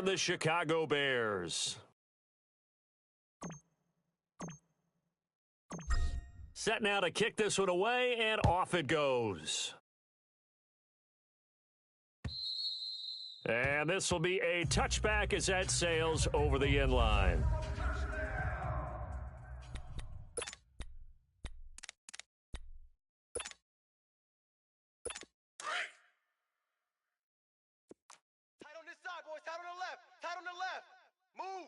and the Chicago Bears. Set now to kick this one away, and off it goes. And this will be a touchback as that sails over the end line. Tight on this side, boys. Tight on the left. Tight on the left. Move.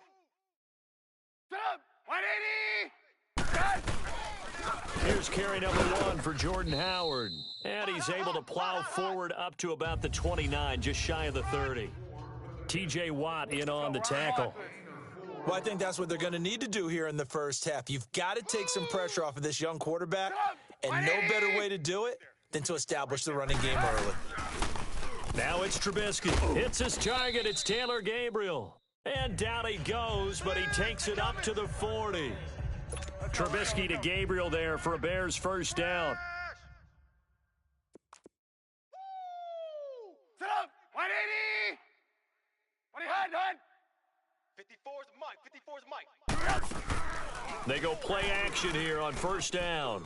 Stop. 180. Here's carry number 1 for Jordan Howard. And he's able to plow forward up to about the 29, just shy of the 30. T.J. Watt in on the tackle. Well, I think that's what they're going to need to do here in the first half. You've got to take some pressure off of this young quarterback, and no better way to do it than to establish the running game early. Now it's Trubisky. Hits his target. It's Taylor Gabriel. And down he goes, but he takes it up to the 40. Trubisky to Gabriel there for a Bears first down. Sit up. 180. 20 hard. 54's Mike. 54's Mike. They go play action here on first down.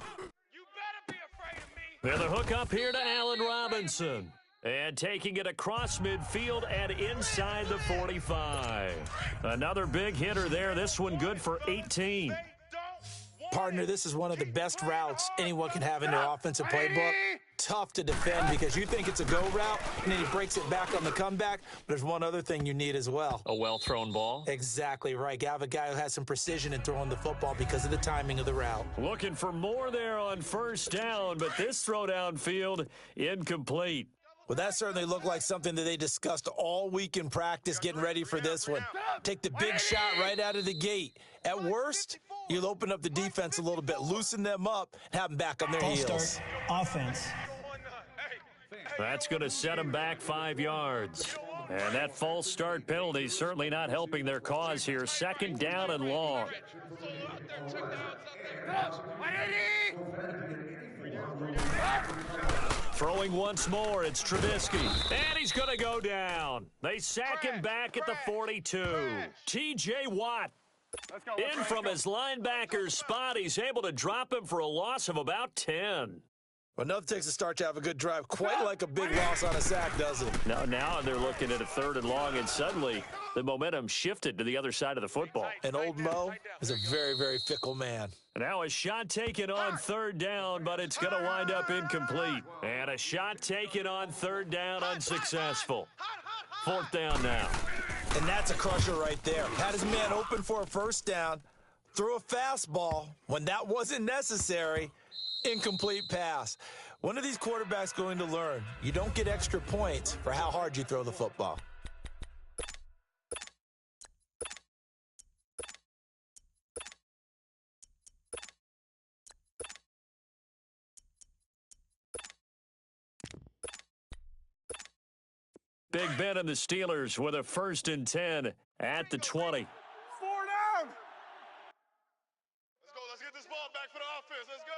You better be afraid of me. And the hook up here to Allen Robinson. And taking it across midfield and inside the 45. Another big hitter there. This one good for 18. Partner, this is one of the best routes anyone can have in their offensive playbook. Tough to defend because you think it's a go route, and then he breaks it back on the comeback. But there's one other thing you need as well. A well-thrown ball. Exactly right. You have a guy who has some precision in throwing the football because of the timing of the route. Looking for more there on first down, but this throw downfield incomplete. Well, that certainly looked like something that they discussed all week in practice getting ready for this one. Take the big shot right out of the gate. At worst, you'll open up the defense a little bit, loosen them up, and have them back on their heels. Offense. That's going to set them back 5 yards. And that false start penalty certainly not helping their cause here. Second down and long. Throwing once more, it's Trubisky. And he's going to go down. They sack him back at the 42. T.J. Watt. In from his linebacker's spot, he's able to drop him for a loss of about 10. Well, nothing takes a start to have a good drive, quite like a big loss on a sack, does it? Now they're looking at a third and long, and suddenly the momentum shifted to the other side of the football. And old Mo is a very, very fickle man. Now a shot taken on third down, but it's going to wind up incomplete. And a shot taken on third down, unsuccessful. Fourth down now. And that's a crusher right there. Had his man open for a first down, threw a fastball when that wasn't necessary. Incomplete pass. One of these quarterbacks going to learn, you don't get extra points for how hard you throw the football. Big Ben and the Steelers with a 1st and 10 at the 20. 4 down. Let's go. Let's get this ball back for the offense. Let's go.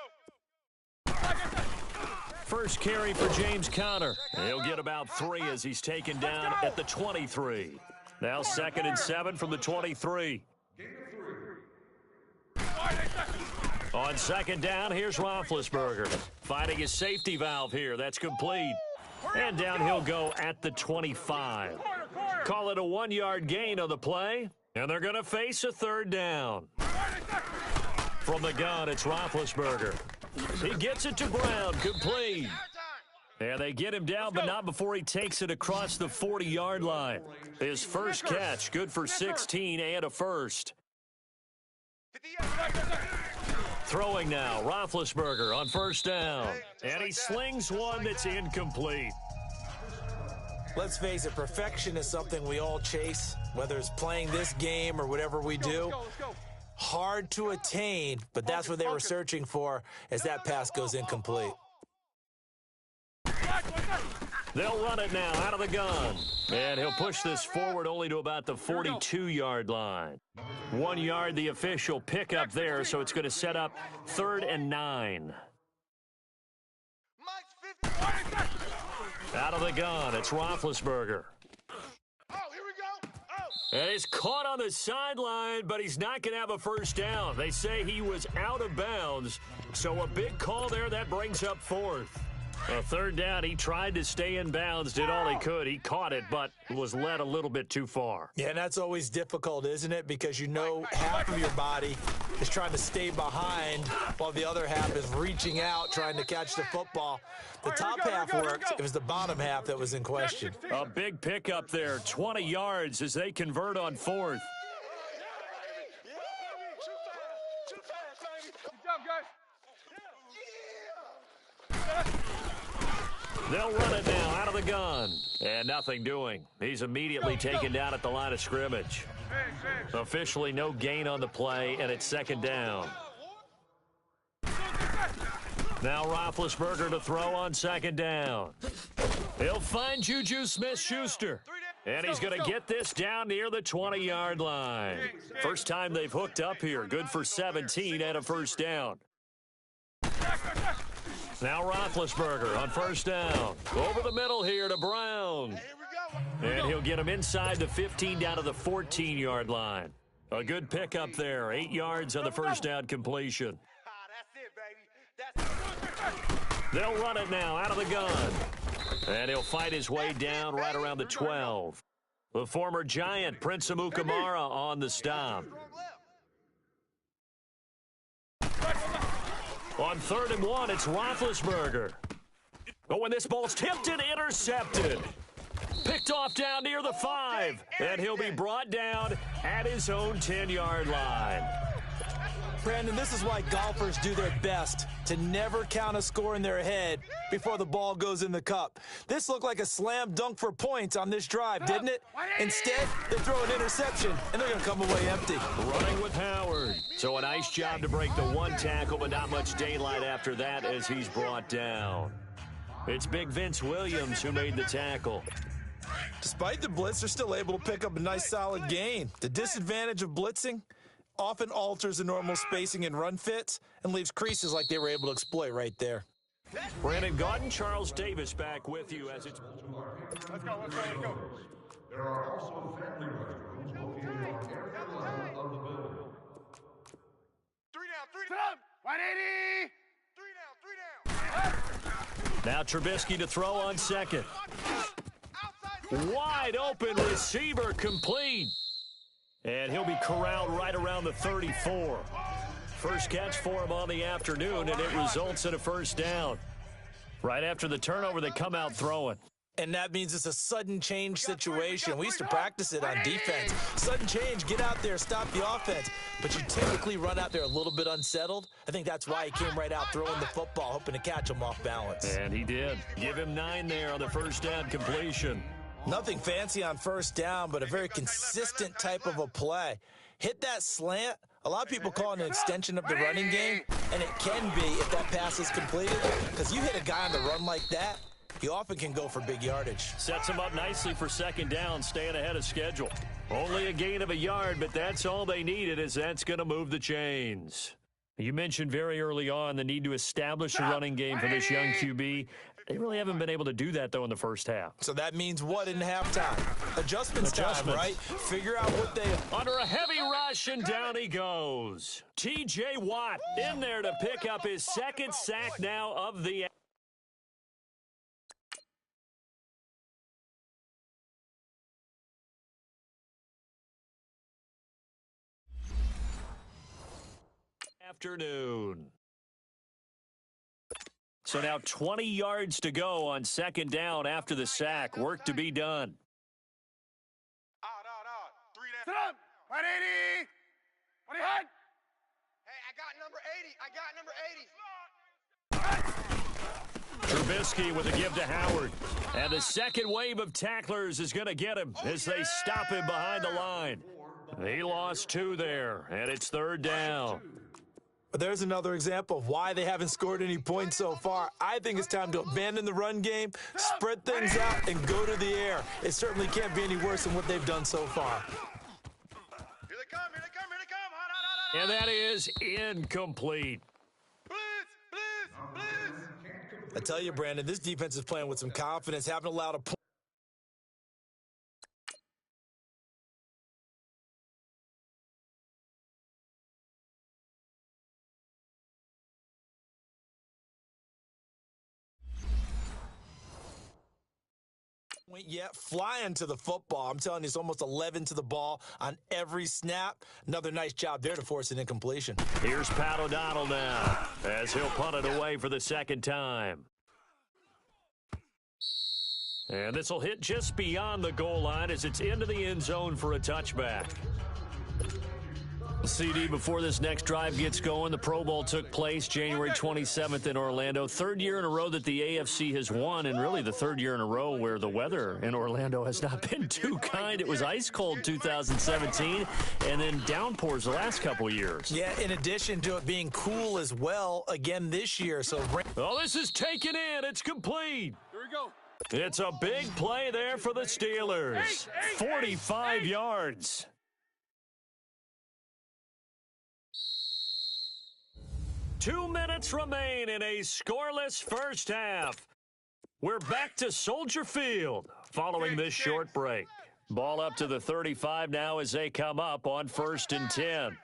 First carry for James Conner. He'll get about 3 as he's taken down at the 23. Now 2nd and 7 from the 23. On 2nd down, here's Roethlisberger. Finding his safety valve here. That's complete. And down he'll go at the 25. Call it a 1-yard gain on the play. And they're going to face a 3rd down. From the gun, it's Roethlisberger. He gets it to Brown, complete. And they get him down, but not before he takes it across the 40-yard line. His first catch, good for 16 and a first. Throwing now, Roethlisberger on first down. And he slings one that's incomplete. Let's face it, perfection is something we all chase, whether it's playing this game or whatever we do. Hard to attain, but that's what they were searching for as that pass goes incomplete. They'll run it now out of the gun. And he'll push this forward only to about the 42-yard line. 1 yard, the official pickup there, so it's going to set up 3rd and 9. Out of the gun, it's Roethlisberger. Oh, here we go. Oh. And he's caught on the sideline, but he's not going to have a first down. They say he was out of bounds, so a big call there that brings up fourth. A third down, he tried to stay in bounds, did all he could. He caught it, but was led a little bit too far. Yeah, and that's always difficult, isn't it? Because you know half of your body is trying to stay behind while the other half is reaching out, trying to catch the football. The top half worked. It was the bottom half that was in question. A big pickup there, 20 yards as they convert on fourth. They'll run it now out of the gun. And nothing doing. He's immediately taken down at the line of scrimmage. Officially no gain on the play, and it's second down. Now Roethlisberger to throw on second down. He'll find Juju Smith-Schuster. And he's going to get this down near the 20-yard line. First time they've hooked up here. Good for 17 and a first down. Now Roethlisberger on first down. Over the middle here to Brown. And he'll get him inside the 15 down to the 14-yard line. A good pickup there. 8 yards on the first down completion. They'll run it now out of the gun. And he'll fight his way down right around the 12. The former Giant, Prince Amukamara, on the stop. On 3rd and 1, it's Roethlisberger. Oh, and this ball's tipped and intercepted. Picked off down near the 5. And he'll be brought down at his own 10-yard line. Brandon, this is why golfers do their best to never count a score in their head before the ball goes in the cup. This looked like a slam dunk for points on this drive, didn't it? Instead, they throw an interception, and they're going to come away empty. Running with Howard. So a nice job to break the one tackle, but not much daylight after that as he's brought down. It's big Vince Williams who made the tackle. Despite the blitz, they're still able to pick up a nice solid gain. The disadvantage of blitzing often alters the normal spacing and run fits and leaves creases like they were able to exploit right there. Brandon Gaudin, Charles Davis back with you as it's... Let's go. There are also family restrooms located on every level of the building. 3 down. 180. 3 down. Now Trubisky to throw on second. Wide open receiver complete. And he'll be corralled right around the 34. First catch for him on the afternoon, and it results in a first down. Right after the turnover, they come out throwing. And that means it's a sudden change situation. We used to practice it on defense. Sudden change, get out there, stop the offense. But you typically run out there a little bit unsettled. I think that's why he came right out throwing the football, hoping to catch him off balance. And he did. Give him 9 there on the first down completion. Nothing fancy on first down, but a very consistent type of a play. Hit that slant. A lot of people call it an extension of the running game, and it can be if that pass is completed, because you hit a guy on the run like that, he often can go for big yardage. Sets him up nicely for second down, staying ahead of schedule. Only a gain of a yard, but that's all they needed, as that's going to move the chains. You mentioned very early on the need to establish a running game for this young QB. They really haven't been able to do that, though, in the first half. So that means what in halftime? Adjustments time, right? Figure out what they... Under a heavy rush, and down he goes. T.J. Watt in there to pick up his second sack now of the afternoon. So now 20 yards to go on second down after the sack. Work to be done. 3 down. 180. 20 hot. Hey, I got number 80. Trubisky with a give to Howard. And the second wave of tacklers is going to get him as they stop him behind the line. He lost 2 there, and it's third down. But there's another example of why they haven't scored any points so far. I think it's time to abandon the run game, spread things out, and go to the air. It certainly can't be any worse than what they've done so far. Here they come. And that is incomplete. Blitz. I tell you, Brandon, this defense is playing with some confidence, haven't allowed a point. Went yet, flying to the football. I'm telling you, it's almost 11 to the ball on every snap. Another nice job there to force an incompletion. Here's Pat O'Donnell now, as he'll punt it away for the second time. And this will hit just beyond the goal line as it's into the end zone for a touchback. CD, before this next drive gets going, the Pro Bowl took place January 27th in Orlando. Third year in a row that the AFC has won, and really the third year in a row where the weather in Orlando has not been too kind. It was ice cold 2017, and then downpours the last couple years. Yeah, in addition to it being cool as well again this year. So, oh, this is taken in. It's complete. Here we go. It's a big play there for the Steelers. 45 yards. Two minutes remain in a scoreless first half. We're back to Soldier Field following this short break. Ball up to the 35 now as they come up on 1st and 10.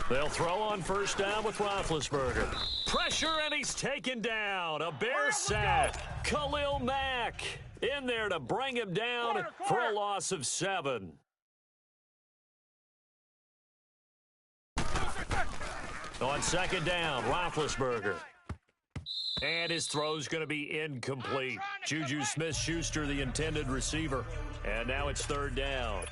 They'll throw on first down with Roethlisberger. Pressure, and he's taken down. A Bear sack. Khalil Mack in there to bring him down for a loss of 7. On second down, Roethlisberger. And his throw's going to be incomplete. Juju Smith-Schuster, the intended receiver. And now it's third down.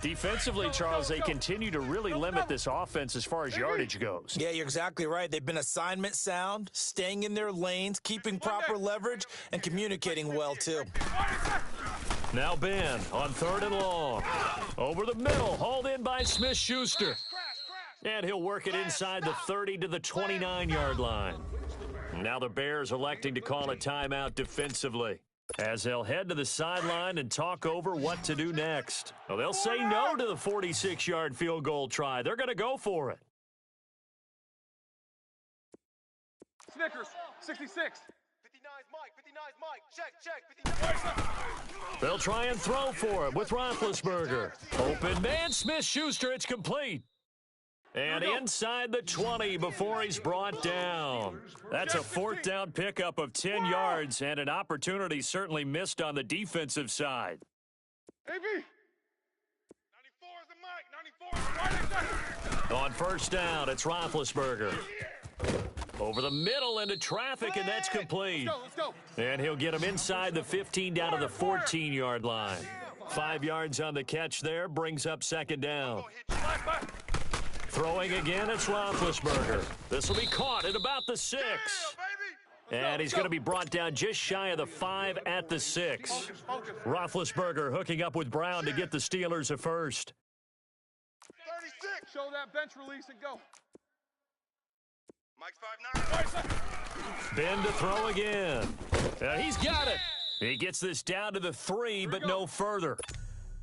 Defensively, Charles, they continue to really limit this offense as far as yardage goes. Yeah, you're exactly right. They've been assignment sound, staying in their lanes, keeping proper leverage, and communicating well, too. Now Ben on 3rd and long. Over the middle, hauled in by Smith-Schuster. And he'll work it inside the 30 to the 29-yard line. Now the Bears electing to call a timeout defensively as they'll head to the sideline and talk over what to do next. Well, they'll say no to the 46-yard field goal try. They're going to go for it. Snickers, 66. 59's Mike, 59's Mike. Check, 59. They'll try and throw for it with Roethlisberger. Open man, Smith-Schuster, it's complete. And inside the 20 before he's brought down. That's a 4th down pickup of 10 yards and an opportunity certainly missed on the defensive side. AB. 94 is the Mike. 94 is the On first down, it's Roethlisberger. Over the middle into traffic, and that's complete. Let's go. And he'll get him inside the 15 down to the 14-yard line. 5 yards on the catch there, brings up second down. Throwing again, it's Roethlisberger. This will be caught at about the 6. And he's going to be brought down just shy of the 5 at the 6. Roethlisberger hooking up with Brown to get the Steelers a first. 36. Show that bench release and go. Mike's 5'9". Ben to throw again. And he's got it. He gets this down to the 3, but no further.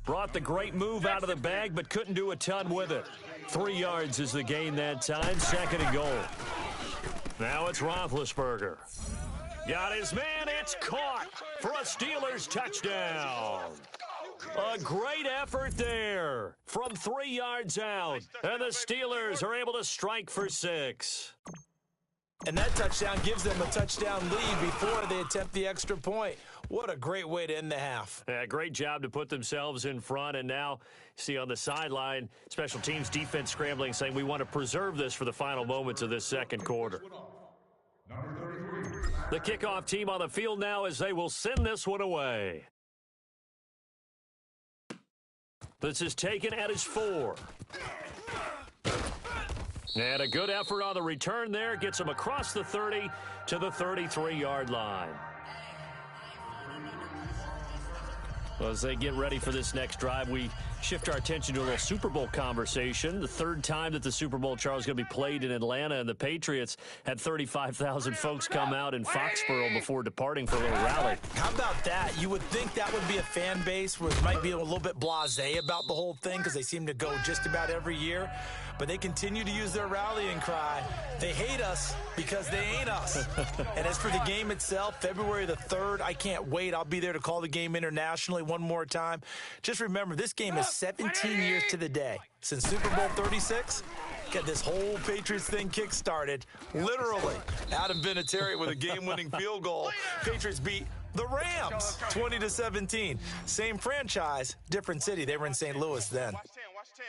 Brought the great move out of the bag, but couldn't do a ton with it. 3 yards is the gain that time, 2nd and goal. Now it's Roethlisberger. Got his man, it's caught for a Steelers touchdown. A great effort there from 3 yards out, and the Steelers are able to strike for 6. And that touchdown gives them a touchdown lead before they attempt the extra point. What a great way to end the half. Yeah, great job to put themselves in front. And now, see on the sideline, special teams defense scrambling, saying we want to preserve this for the final moments of this second quarter. The kickoff team on the field now as they will send this one away. This is taken at his 4. And a good effort on the return there. Gets him across the 30 to the 33-yard line. Well, as they get ready for this next drive, we shift our attention to a little Super Bowl conversation. The 3rd time that the Super Bowl, Charles, is going to be played in Atlanta, and the Patriots had 35,000 folks come out in Foxborough before departing for a little rally. How about that? You would think that would be a fan base where it might be a little bit blasé about the whole thing because they seem to go just about every year. But they continue to use their rallying cry. They hate us because they ain't us. And as for the game itself, February the 3rd, I can't wait. I'll be there to call the game internationally one more time. Just remember, this game is 17 years to the day since Super Bowl 36. Got this whole Patriots thing kick-started, literally. Adam Vinatieri with a game-winning field goal. Patriots beat the Rams 20-17. Same franchise, different city. They were in St. Louis then. Watch 10, watch 10.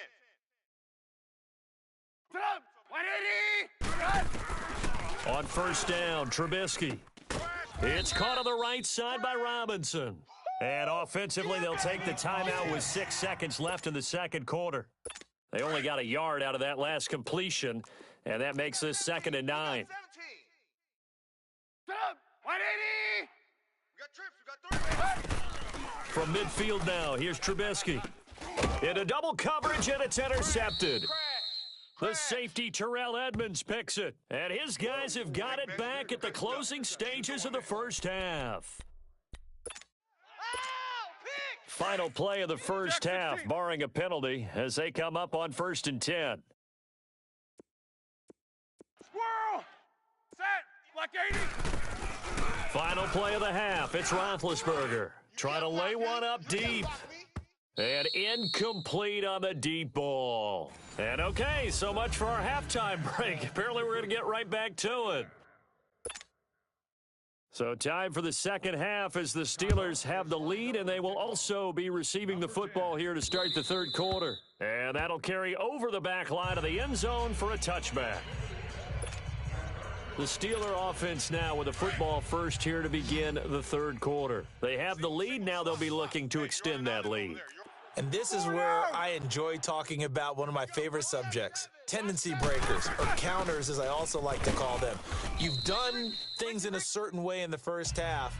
Sit up! 180! On first down, Trubisky. It's caught on the right side by Robinson. And offensively, they'll take the timeout with 6 seconds left in the second quarter. They only got a yard out of that last completion, and that makes this 2nd and 9. 17. Sit up! 180! We got trips, we got 3. From midfield now, here's Trubisky. Into double coverage, and it's intercepted. The safety, Terrell Edmonds, picks it. And his guys have got it back at the closing stages of the first half. Final play of the first half, barring a penalty, as they come up on 1st and 10. Squirrel! Set! Like 80! Final play of the half, it's Roethlisberger. Trying to lay one up deep. And incomplete on the deep ball. And okay, so much for our halftime break. Apparently we're going to get right back to it. So time for the second half as the Steelers have the lead, and they will also be receiving the football here to start the third quarter. And that'll carry over the back line of the end zone for a touchback. The Steeler offense now with the football first here to begin the third quarter. They have the lead. Now they'll be looking to extend that lead. And this is where I enjoy talking about one of my favorite subjects, tendency breakers, or counters as I also like to call them. You've done things in a certain way in the first half,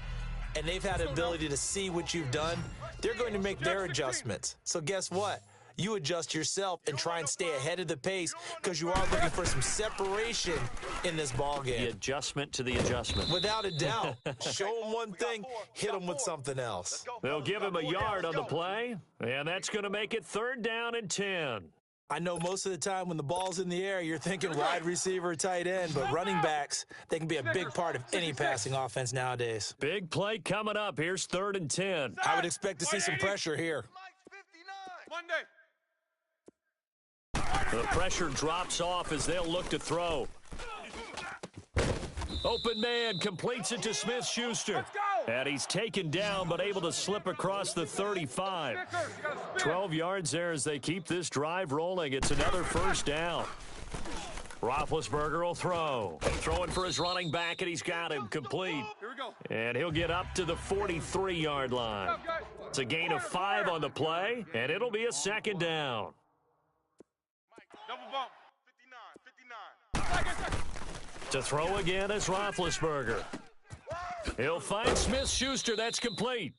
and they've had an ability to see what you've done. They're going to make their adjustments. So guess what? You adjust yourself and try and stay ahead of the pace because you are looking for some separation in this ball game. The adjustment to the adjustment. Without a doubt. Show them one thing, hit them with something else. They'll give him a yard on the play, and that's going to make it 3rd down and 10. I know most of the time when the ball's in the air, you're thinking wide receiver, tight end, but running backs, they can be a big part of any passing offense nowadays. Big play coming up. Here's 3rd and 10. I would expect to see some pressure here. Monday. The pressure drops off as they'll look to throw. Open man completes it to Smith-Schuster. And he's taken down but able to slip across the 35. 12 yards there as they keep this drive rolling. It's another first down. Roethlisberger will throw. Throwing for his running back, and he's got him complete. And he'll get up to the 43-yard line. It's a gain of 5 on the play, and it'll be a 2nd down. Double bump. 59. To throw again is Roethlisberger. He'll find Smith-Schuster. That's complete.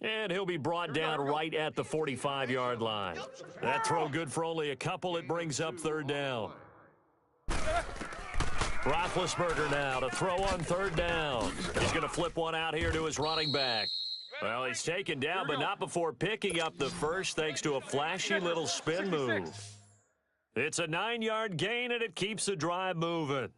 And he'll be brought down right at the 45-yard line. That throw good for only a couple. It brings up 3rd down. Roethlisberger now to throw on 3rd down. He's going to flip one out here to his running back. Well, he's taken down, but not before picking up the first thanks to a flashy little spin move. It's a 9-yard gain, and it keeps the drive moving.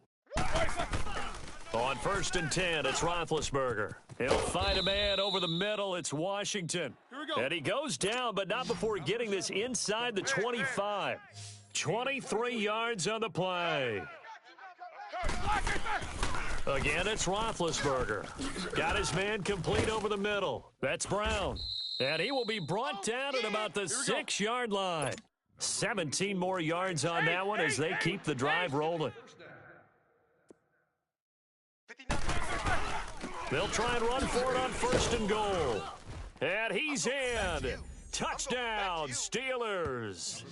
On 1st and 10, it's Roethlisberger. He'll find a man over the middle. It's Washington. And he goes down, but not before getting this inside the 25. 23 yards on the play. Again, it's Roethlisberger. Got his man complete over the middle. That's Brown. And he will be brought down at about the 6-yard line. 17 more yards on that one as they keep the drive rolling. They'll try and run for it on 1st and goal. And he's in. Touchdown, Steelers.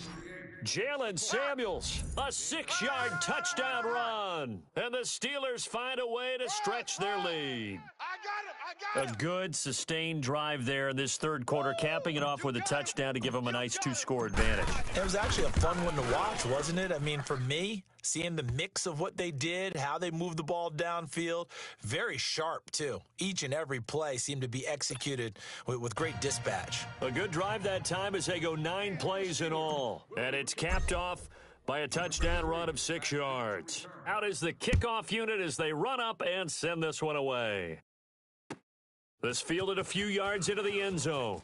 Jalen Samuels, a 6-yard touchdown run. And the Steelers find a way to stretch their lead. A good, sustained drive there in this third quarter, capping it off with a touchdown to give them a nice 2-score advantage. It was actually a fun one to watch, wasn't it? I mean, for me, seeing the mix of what they did, how they moved the ball downfield, very sharp, too. Each and every play seemed to be executed with great dispatch. A good drive that time as they go 9 plays in all. And it's capped off by a touchdown run of 6 yards. Out is the kickoff unit as they run up and send this one away. This fielded a few yards into the end zone.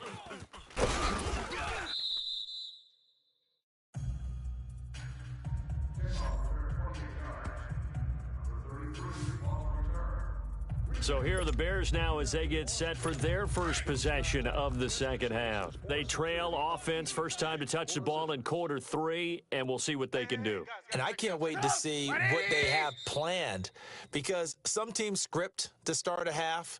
So here are the Bears now as they get set for their first possession of the second half. They trail offense, first time to touch the ball in quarter 3, and we'll see what they can do. And I can't wait to see what they have planned, because some teams script to start a half.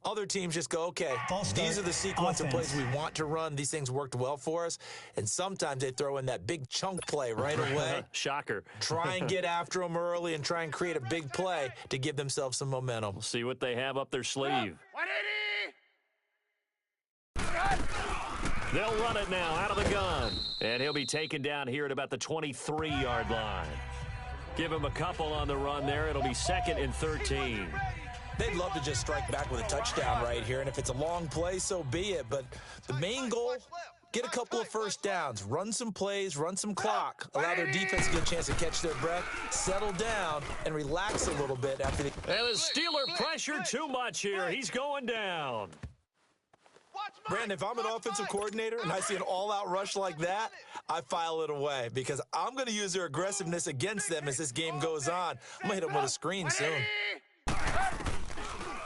Other teams just go, okay, these are the sequence of plays we want to run. These things worked well for us. And sometimes they throw in that big chunk play right away. Shocker. Try and get after them early and try and create a big play to give themselves some momentum. We'll see what they have up their sleeve. 180! They'll run it now out of the gun. And he'll be taken down here at about the 23-yard line. Give him a couple on the run there. It'll be 2nd and 13. They'd love to just strike back with a touchdown right here, and if it's a long play, so be it. But the main goal, get a couple of first downs, run some plays, run some clock, allow their defense to get a chance to catch their breath, settle down, and relax a little bit after they... And the Steeler pressured too much here. He's going down. Brandon, if I'm an offensive coordinator and I see an all-out rush like that, I file it away because I'm going to use their aggressiveness against them as this game goes on. I'm going to hit them with a screen soon.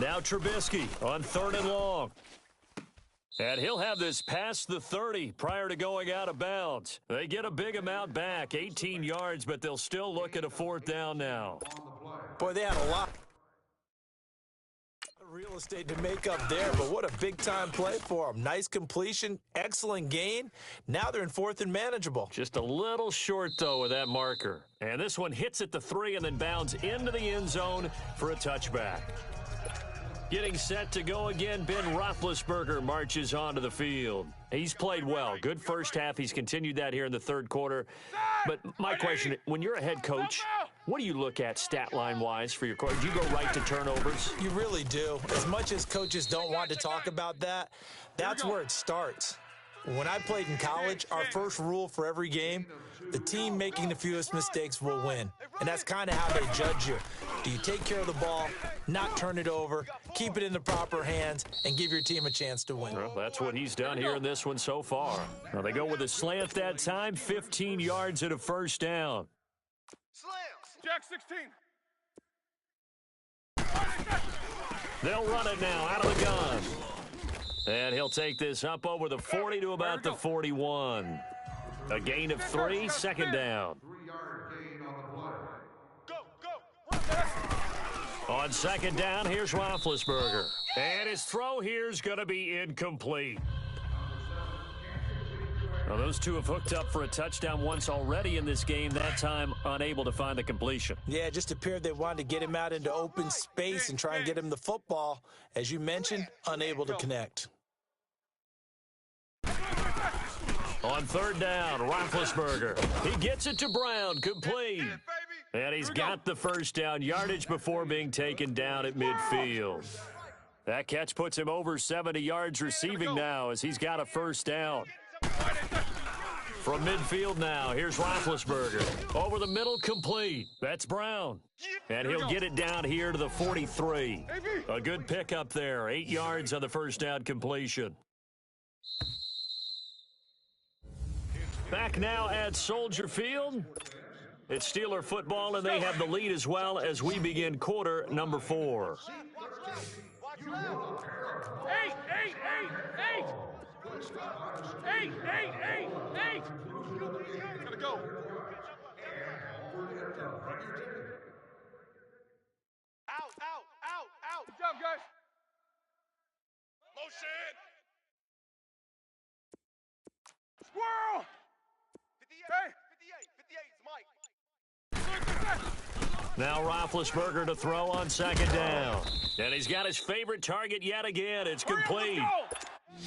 Now Trubisky on 3rd and long. And he'll have this past the 30 prior to going out of bounds. They get a big amount back, 18 yards, but they'll still look at a 4th down now. Boy, they had a lot of real estate to make up there, but what a big-time play for them. Nice completion, excellent gain. Now they're in 4th and manageable. Just a little short, though, with that marker. And this one hits at the 3 and then bounds into the end zone for a touchback. Getting set to go again, Ben Roethlisberger marches onto the field. He's played well. Good first half. He's continued that here in the 3rd quarter. But my question, when you're a head coach, what do you look at stat line-wise for your coach? Do you go right to turnovers? You really do. As much as coaches don't want to talk about that, that's where it starts. When I played in college, our first rule for every game, the team making the fewest mistakes will win. And that's kind of how they judge you. Do you take care of the ball, not turn it over, keep it in the proper hands, and give your team a chance to win? Well, that's what he's done here in this one so far. Now they go with a slant that time, 15 yards at a first down. Slams! Jack 16. They'll run it now out of the gun. And he'll take this up over the 40 to about the 41. A gain of 3, 2nd down. 3-yard gain on the play. Go! On 2nd down, here's Roethlisberger. And his throw here is going to be incomplete. Now, those two have hooked up for a touchdown once already in this game, that time unable to find the completion. Yeah, it just appeared they wanted to get him out into open space and try and get him the football. As you mentioned, unable to connect. On 3rd down, Roethlisberger. He gets it to Brown, complete. And he's got the first down, yardage before being taken down at midfield. That catch puts him over 70 yards receiving now as he's got a first down. From midfield now, here's Roethlisberger. Over the middle, complete. That's Brown. And he'll get it down here to the 43. A good pickup there, 8 yards on the first down completion. Back now at Soldier Field. It's Steeler football, and they have the lead as well as we begin quarter number 4. Eight! Gotta go. Out! Good job, guys. Motion! Squirrel! 58 is Mike. Now Roethlisberger to throw on 2nd down. And he's got his favorite target yet again. It's complete.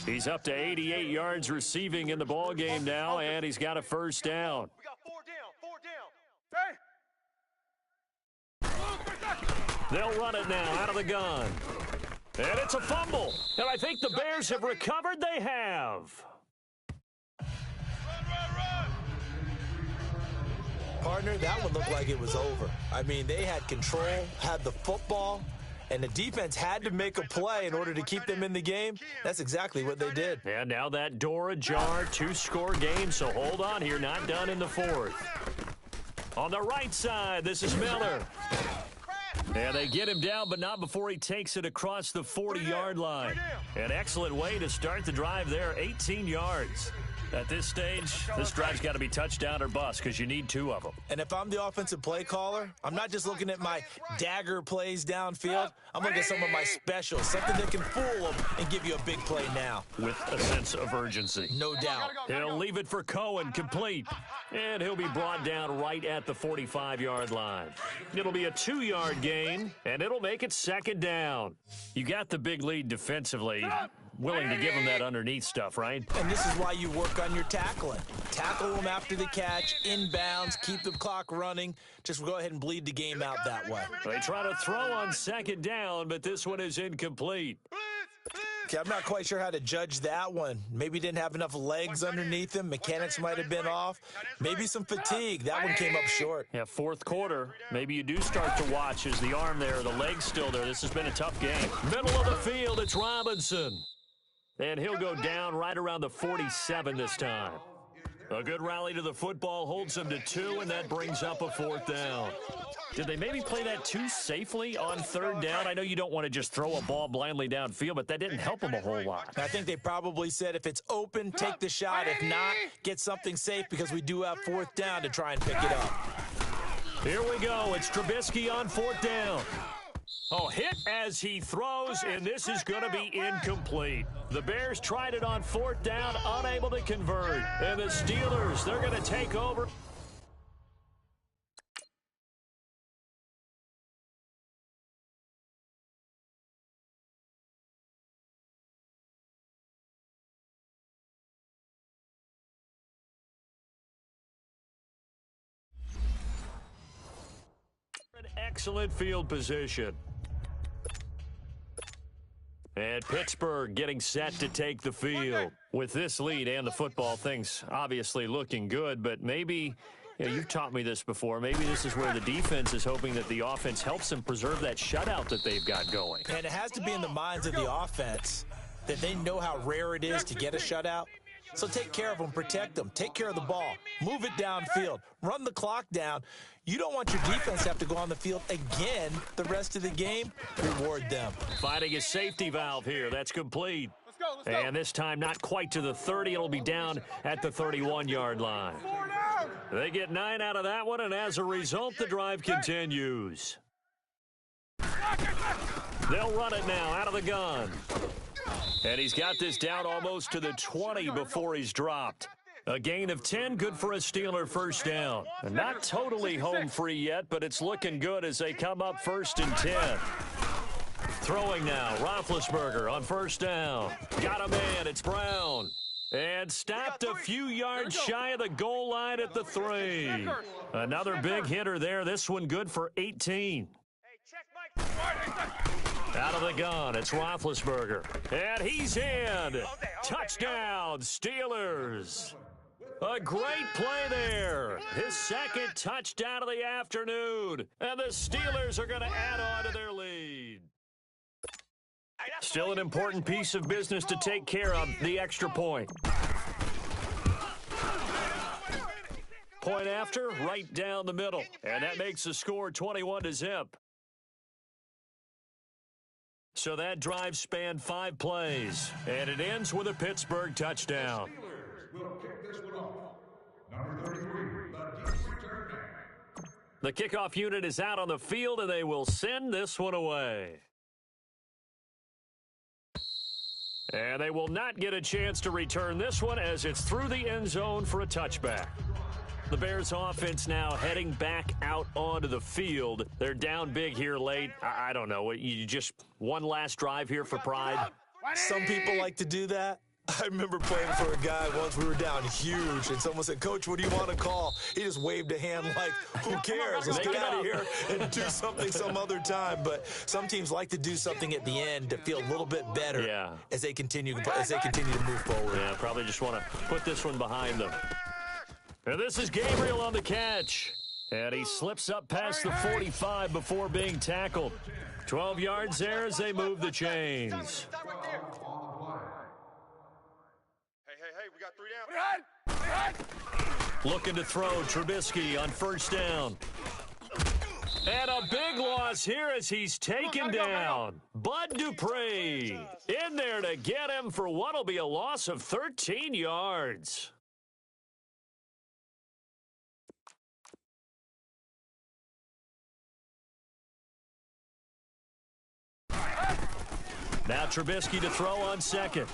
He's up to 88 yards receiving in the ball game now, and he's got a first down. We got 4 down. Hey! They'll run it now out of the gun. And it's a fumble. And I think the Bears have recovered. They have. Partner, that one looked like it was over. I mean, they had control, had the football, and the defense had to make a play in order to keep them in the game. That's exactly what they did. And now that door ajar, 2-score game, so hold on here, not done in the 4th. On the right side, this is Miller. And they get him down, but not before he takes it across the 40-yard line. An excellent way to start the drive there, 18 yards. At this stage, this drive's got to be touchdown or bust because you need 2 of them. And if I'm the offensive play caller, I'm not just looking at my dagger plays downfield. I'm looking at some of my specials, something that can fool them and give you a big play now. With a sense of urgency. No doubt. He'll leave it for Cohen, complete. And he'll be brought down right at the 45-yard line. It'll be a 2-yard gain, and it'll make it second down. You got the big lead defensively. Willing to give him that underneath stuff, right? And this is why you work on your tackling. Tackle them after the catch, inbounds, keep the clock running. Just go ahead and bleed the game out that way. They try to throw on second down, but this one is incomplete. Okay, I'm not quite sure how to judge that one. Maybe didn't have enough legs underneath him. Mechanics might have been off. Maybe some fatigue. That one came up short. Yeah, fourth quarter. Maybe you do start to watch as the arm there, the leg's still there. This has been a tough game. Middle of the field, it's Robinson. And he'll go down right around the 47 this time. A good rally to the football holds him to 2, and that brings up a 4th down. Did they maybe play that too safely on 3rd down? I know you don't want to just throw a ball blindly downfield, but that didn't help him a whole lot. I think they probably said if it's open, take the shot. If not, get something safe because we do have 4th down to try and pick it up. Here we go. It's Trubisky on 4th down. Oh, hit as he throws, and this is going to be incomplete. The Bears tried it on 4th down, unable to convert. And the Steelers, they're going to take over. An excellent field position. And Pittsburgh getting set to take the field. With this lead and the football, things obviously looking good, but maybe, you've taught me this before, maybe this is where the defense is hoping that the offense helps them preserve that shutout that they've got going. And it has to be in the minds of the offense that they know how rare it is to get a shutout. So take care of them, protect them, take care of the ball, move it downfield, run the clock down. You don't want your defense to have to go on the field again the rest of the game. Reward them. Finding a safety valve here. That's complete. Let's go. And this time not quite to the 30. It'll be down at the 31-yard line. They get 9 out of that one, and as a result, the drive continues. They'll run it now out of the gun. And he's got this down almost to the 20 before he's dropped. A gain of 10, good for a Steeler 1st down. And not totally home free yet, but it's looking good as they come up 1st and 10. Throwing now, Roethlisberger on 1st down. Got a man, it's Brown. And stopped a few yards shy of the goal line at the 3. Another big hitter there, this one good for 18. Out of the gun, it's Roethlisberger. And he's in. Touchdown, Steelers. A great play there. His 2nd touchdown of the afternoon. And the Steelers are going to add on to their lead. Still an important piece of business to take care of, the extra point. Point after, right down the middle. And that makes the score 21-0. So that drive spanned 5 plays, and it ends with a Pittsburgh touchdown. The kickoff unit is out on the field, and they will send this one away. And they will not get a chance to return this one as it's through the end zone for a touchback. The Bears offense now heading back out onto the field. They're down big here late. I don't know. You just one last drive here for pride? Some people like to do that. I remember playing for a guy once. We were down huge, and someone said, "Coach, what do you want to call?" He just waved a hand like, who cares? Let's get out of here and do something some other time. But some teams like to do something at the end to feel a little bit better as they continue to move forward. Yeah, probably just want to put this one behind them. And this is Gabriel on the catch. And he slips up past the 45 before being tackled. 12 yards there as they move the chains. Hey, we got 3 down. Looking to throw Trubisky on 1st down. And a big loss here as he's taken down. Bud Dupree in there to get him for what will be a loss of 13 yards. Now Trubisky to throw on second.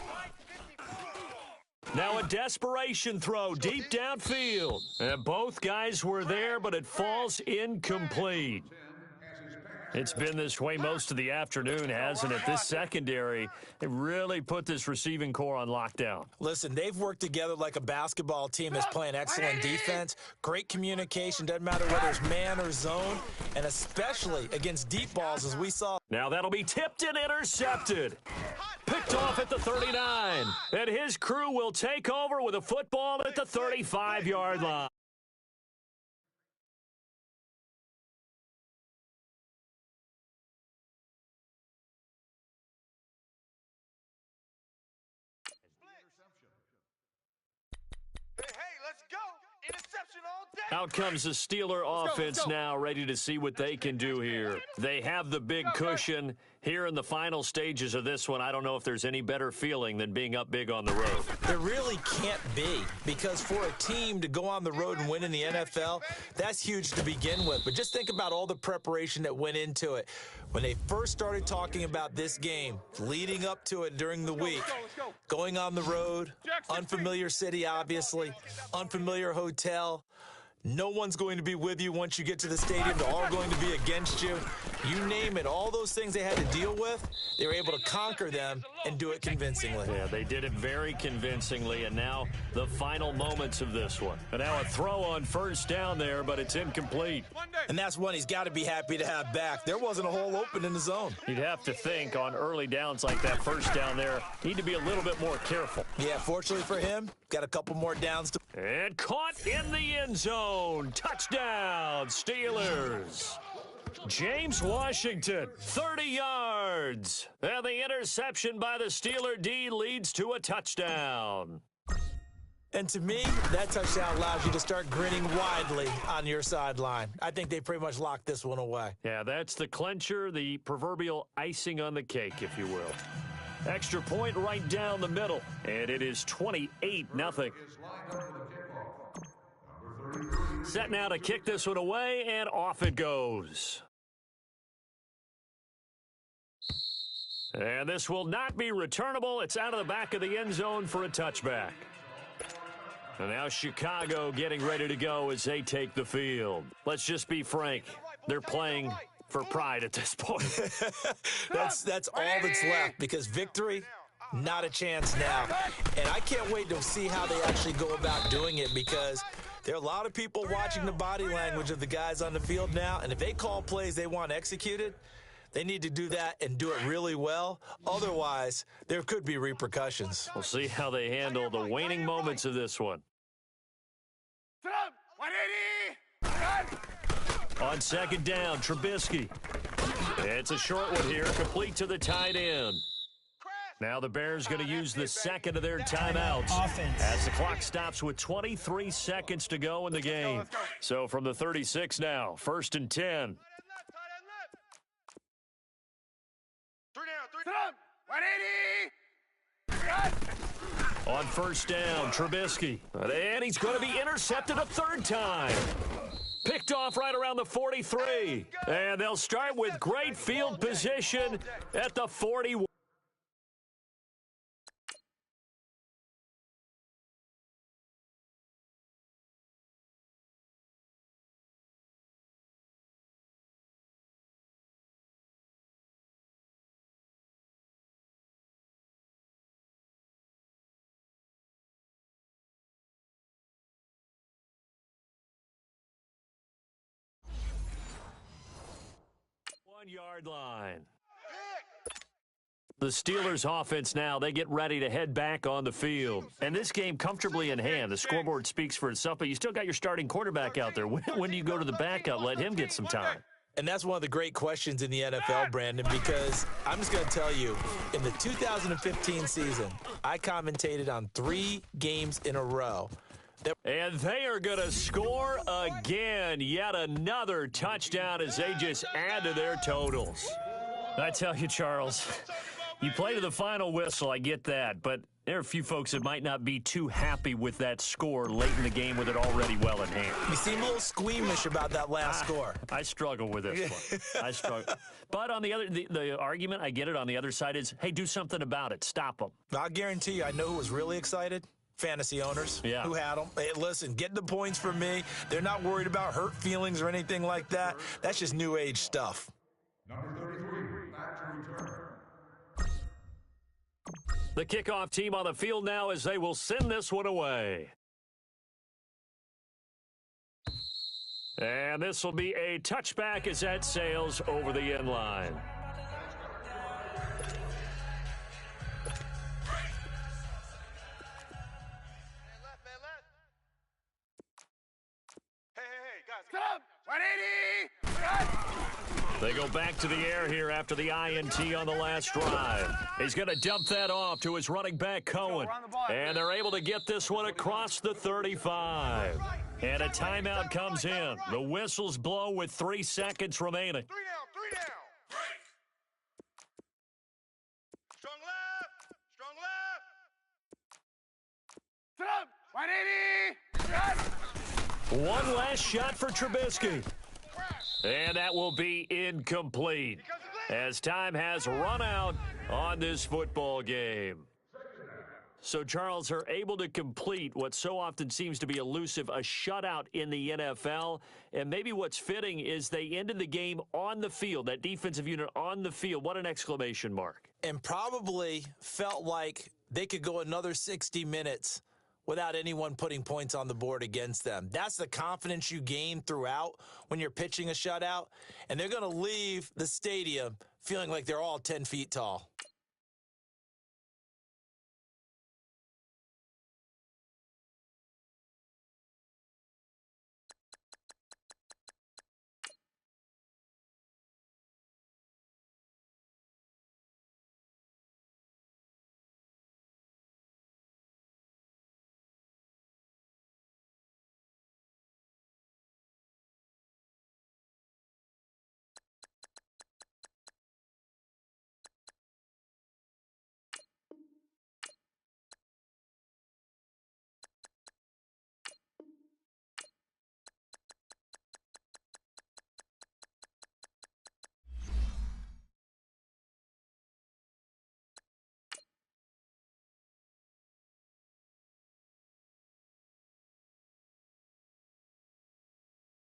Now a desperation throw deep downfield. And both guys were there, but it falls incomplete. It's been this way most of the afternoon, hasn't it? This secondary, they really put this receiving core on lockdown. Listen, they've worked together like a basketball team that's playing excellent defense. Great communication, doesn't matter whether it's man or zone, and especially against deep balls as we saw. Now that'll be tipped and intercepted. Picked off at the 39. And his crew will take over with a football at the 35-yard line. Out comes the Steeler offense now, ready to see what they can do here. They have the big cushion. Here in the final stages of this one, I don't know if there's any better feeling than being up big on the road. There really can't be, because for a team to go on the road and win in the NFL, that's huge to begin with. But just think about all the preparation that went into it. When they first started talking about this game, leading up to it during the week, going on the road, unfamiliar city, obviously, unfamiliar hotel. No one's going to be with you once you get to the stadium. They're all going to be against you. You name it, all those things they had to deal with, they were able to conquer them and do it convincingly. Yeah, they did it very convincingly, and now the final moments of this one. And now a throw on first down there, but it's incomplete. And that's one he's got to be happy to have back. There wasn't a hole open in the zone. You'd have to think on early downs like that first down there, need to be a little bit more careful. Yeah, fortunately for him, got a couple more downs to... And caught in the end zone. Touchdown, Steelers. James Washington, 30 yards. And the interception by the Steeler D leads to a touchdown. And to me, that touchdown allows you to start grinning widely on your sideline. I think they pretty much locked this one away. Yeah, that's the clincher, the proverbial icing on the cake, if you will. Extra point right down the middle, and it is 28-0. Set now to kick this one away, and off it goes. And this will not be returnable. It's out of the back of the end zone for a touchback. And now Chicago getting ready to go as they take the field. Let's just be frank. They're playing for pride at this point. That's all that's left, because victory, not a chance now. And I can't wait to see how they actually go about doing it, because there are a lot of people watching the body language of the guys on the field now, and if they call plays they want executed, they need to do that and do it really well. Otherwise, there could be repercussions. We'll see how they handle the waning moments of this one. On second down, Trubisky. It's a short one here, complete to the tight end. Now the Bears going to use the second of their timeouts as the clock stops with 23 seconds to go in the game. So from the 36 now, 1st and 10. On first down, Trubisky. And he's going to be intercepted a third time. Picked off right around the 43. And they'll start with great field position at the 41. Yard line. The Steelers offense now, they get ready to head back on the field. And this game comfortably in hand. The scoreboard speaks for itself, but you still got your starting quarterback out there. When do you go to the backup? Let him get some time. And that's one of the great questions in the NFL, Brandon, because I'm just going to tell you, in the 2015 season, I commentated on 3 games in a row And they are going to score again. Yet another touchdown as they just add to their totals. I tell you, Charles, you play to the final whistle, I get that, but there are a few folks that might not be too happy with that score late in the game with it already well in hand. You seem a little squeamish about that last score. I struggle with this one. I struggle. But on the argument, I get it, on the other side is, hey, do something about it. Stop them. I'll guarantee you, I know who was really excited. Fantasy owners who had them. Hey, listen, get the points for me. They're not worried about hurt feelings or anything like that. That's just new age stuff. Number 33, back to return. The kickoff team on the field now as they will send this one away. And this will be a touchback as that sails over the end line. Stop! 180! They go back to the air here after the INT on the last drive. He's going to dump that off to his running back, Cohen. And they're able to get this one across the 35. And a timeout comes in. The whistles blow with 3 seconds remaining. 3 down. Strong left. 180. Shot. One last shot for Trubisky. And that will be incomplete as time has run out on this football game. So, Charles, are able to complete what so often seems to be elusive, a shutout in the NFL. And maybe what's fitting is they ended the game on the field, that defensive unit on the field. What an exclamation mark. And probably felt like they could go another 60 minutes without anyone putting points on the board against them. That's the confidence you gain throughout when you're pitching a shutout. And they're going to leave the stadium feeling like they're all 10 feet tall.